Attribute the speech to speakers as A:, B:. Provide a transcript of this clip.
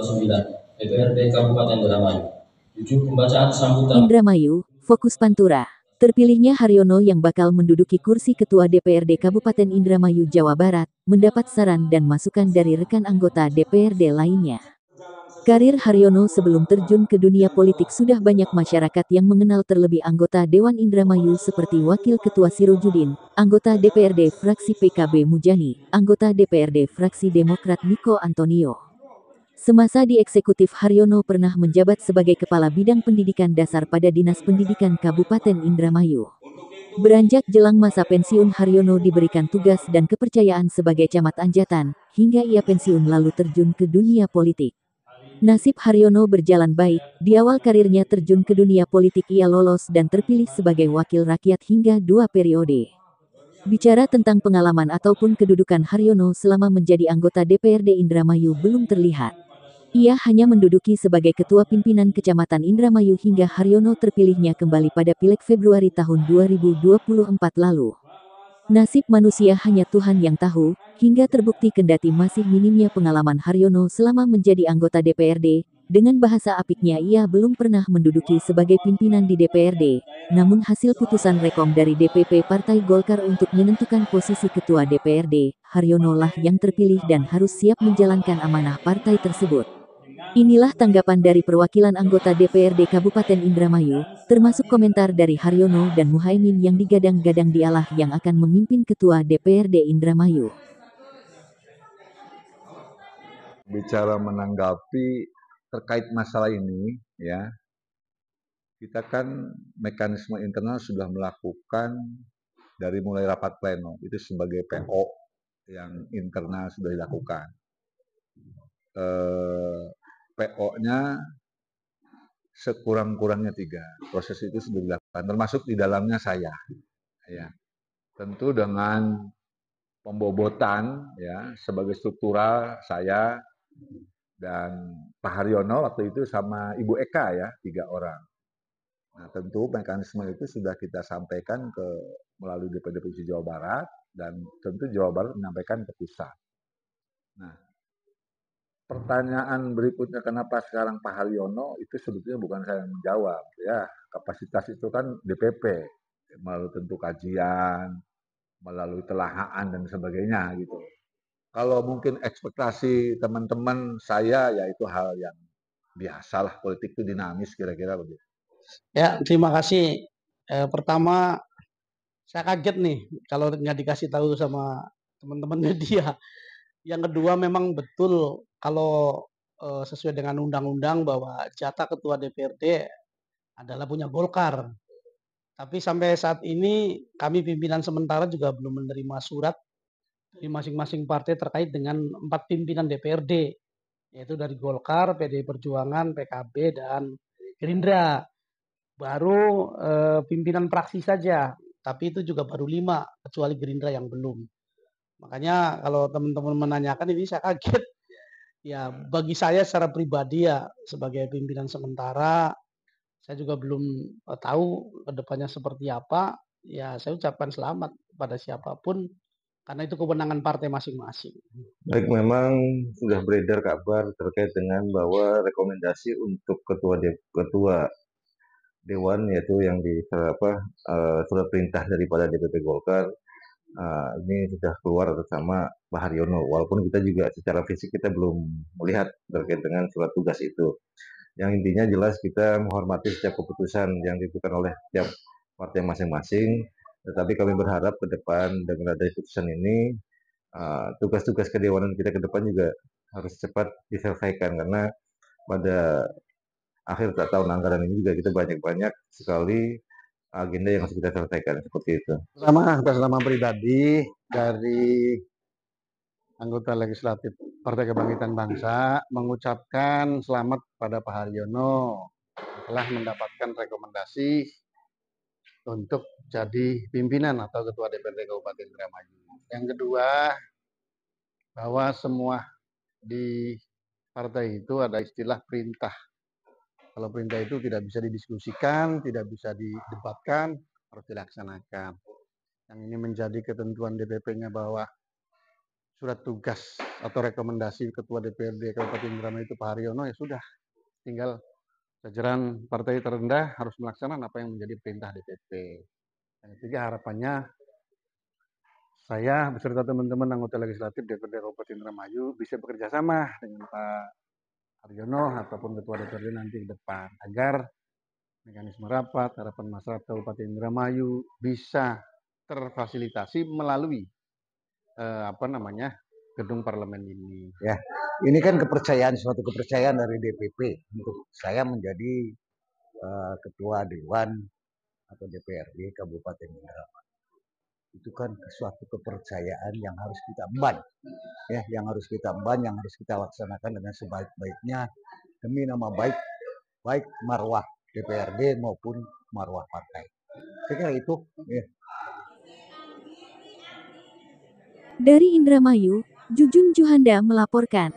A: 9 DPRD Kabupaten Indramayu. 7. Pembacaan sambutan
B: Indramayu, fokus Pantura. Terpilihnya Haryono yang bakal menduduki kursi Ketua DPRD Kabupaten Indramayu, Jawa Barat, mendapat saran dan masukan dari rekan anggota DPRD lainnya. Karir Haryono sebelum terjun ke dunia politik sudah banyak masyarakat yang mengenal, terlebih anggota Dewan Indramayu seperti Wakil Ketua Sirojudin, anggota DPRD fraksi PKB Mujani, anggota DPRD fraksi Demokrat Niko Antonio. Semasa di eksekutif, Haryono pernah menjabat sebagai Kepala Bidang Pendidikan Dasar pada Dinas Pendidikan Kabupaten Indramayu. Beranjak jelang masa pensiun, Haryono diberikan tugas dan kepercayaan sebagai camat Anjatan, hingga ia pensiun lalu terjun ke dunia politik. Nasib Haryono berjalan baik, di awal karirnya terjun ke dunia politik ia lolos dan terpilih sebagai wakil rakyat hingga 2 periode. Bicara tentang pengalaman ataupun kedudukan Haryono selama menjadi anggota DPRD Indramayu belum terlihat. Ia hanya menduduki sebagai Ketua Pimpinan Kecamatan Indramayu hingga Haryono terpilihnya kembali pada Pileg Februari tahun 2024 lalu. Nasib manusia hanya Tuhan yang tahu, hingga terbukti kendati masih minimnya pengalaman Haryono selama menjadi anggota DPRD, dengan bahasa apiknya ia belum pernah menduduki sebagai pimpinan di DPRD, namun hasil putusan rekom dari DPP Partai Golkar untuk menentukan posisi Ketua DPRD, Haryono lah yang terpilih dan harus siap menjalankan amanah partai tersebut. Inilah tanggapan dari perwakilan anggota DPRD Kabupaten Indramayu, termasuk komentar dari Haryono dan Muhaimin yang digadang-gadang dialah yang akan memimpin Ketua DPRD Indramayu.
C: Bicara menanggapi terkait masalah ini, ya, kita kan mekanisme internal sudah melakukan dari mulai rapat pleno, itu sebagai PO yang internal sudah dilakukan. PO-nya sekurang-kurangnya 3. Proses itu sudah dilakukan, termasuk di dalamnya saya. Ya. Tentu dengan pembobotan ya sebagai struktural saya dan Pak Haryono waktu itu sama Ibu Eka ya, 3 orang. Nah tentu mekanisme itu sudah kita sampaikan melalui DPD Provinsi Jawa Barat dan tentu Jawa Barat menyampaikan ke pusat. Nah pertanyaan berikutnya kenapa sekarang Pak Haryono itu sebetulnya bukan saya yang menjawab ya, kapasitas itu kan DPP melalui tentu kajian, melalui telahaan dan sebagainya gitu. Kalau mungkin ekspektasi teman-teman saya ya itu hal yang biasalah, politik itu dinamis kira-kira begitu.
D: Ya, terima kasih. Pertama saya kaget nih kalau nggak dikasih tahu sama teman-teman media. Yang kedua memang betul kalau sesuai dengan undang-undang bahwa jatah ketua DPRD adalah punya Golkar. Tapi sampai saat ini kami pimpinan sementara juga belum menerima surat dari masing-masing partai terkait dengan 4 pimpinan DPRD, yaitu dari Golkar, PDI Perjuangan, PKB, dan Gerindra. Baru pimpinan fraksi saja, tapi itu juga baru 5, kecuali Gerindra yang belum. Makanya kalau teman-teman menanyakan ini saya kaget. Ya bagi saya secara pribadi ya sebagai pimpinan sementara, saya juga belum tahu kedepannya seperti apa. Ya saya ucapkan selamat pada siapapun karena itu kewenangan partai masing-masing.
E: Baik, memang sudah beredar kabar terkait dengan bahwa rekomendasi untuk ketua Dewan yaitu yang di surat perintah daripada DPP Golkar ini sudah keluar bersama Pak Haryono. Walaupun kita juga secara fisik kita belum melihat terkait dengan surat tugas itu. Yang intinya jelas kita menghormati setiap keputusan yang diberikan oleh setiap partai masing-masing. Tetapi kami berharap ke depan dengan adanya putusan ini tugas-tugas kedewanan kita ke depan juga harus cepat diselesaikan karena pada akhir tahun anggaran ini juga kita banyak sekali agenda yang harus kita selesaikan seperti itu.
F: Pertama atas nama pribadi dari anggota legislatif Partai Kebangkitan Bangsa mengucapkan selamat pada Pak Haryono telah mendapatkan rekomendasi untuk jadi pimpinan atau ketua DPRD Kabupaten Indramayu. Yang kedua, bahwa semua di partai itu ada istilah perintah. Kalau perintah itu tidak bisa didiskusikan, tidak bisa didebatkan, harus dilaksanakan. Yang ini menjadi ketentuan DPP-nya bahwa surat tugas atau rekomendasi Ketua DPRD Kabupaten Indramayu itu Pak Haryono, ya sudah, tinggal jajaran partai terendah harus melaksanakan apa yang menjadi perintah DPP. Yang ketiga, harapannya saya beserta teman-teman anggota legislatif DPRD Kabupaten Indramayu bisa bekerja sama dengan Pak Haryono ataupun Ketua DPRD nanti ke depan, agar mekanisme rapat harapan masyarakat Kabupaten Indramayu bisa terfasilitasi melalui gedung parlemen ini.
G: Ya, ini kan suatu kepercayaan dari DPP untuk saya menjadi ketua Dewan atau DPRD Kabupaten Indramayu. Itu kan suatu kepercayaan yang harus kita emban, ya, yang harus kita laksanakan dengan sebaik-baiknya demi nama baik marwah DPRD maupun marwah partai. Saya kira itu. Ya.
B: Dari Indramayu, Jujun Juhanda melaporkan.